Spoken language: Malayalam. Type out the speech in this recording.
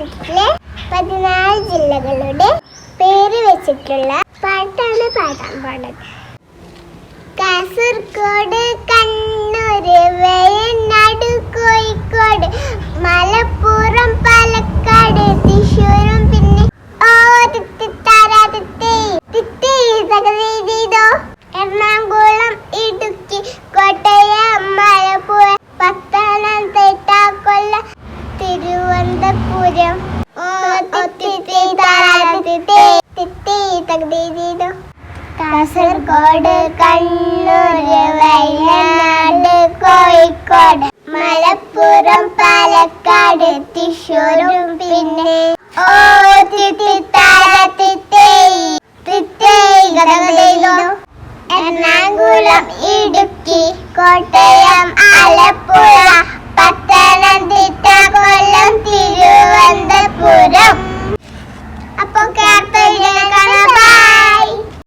കേരളത്തിലെ 14 ജില്ലകളുടെ പേര് വെച്ചിട്ടുള്ള പാട്ടാണ് പാടാൻ പോണത്. കാസർഗോഡ്, കണ്ണൂർ, വയനാട്, കോഴിക്കോട്, മലപ്പുറം, പാലക്കാട്, തൃശ്ശൂരും പിന്നെ എറണാകുളം, ഇടുക്കി, കോട്ടയം, മലപ്പുഴ, പത്തനംതിട്ട, കൊല്ലം, തിരുവനന്തപുരം, കാസർഗോഡ്, കണ്ണൂർ, വയനാട്, കോഴിക്കോട്, മലപ്പുറം, പാലക്കാട്, തൃശ്ശൂരും പിന്നെ എറണാകുളം, ഇടുക്കി, കോട്ടയം, ആലപ്പുഴ,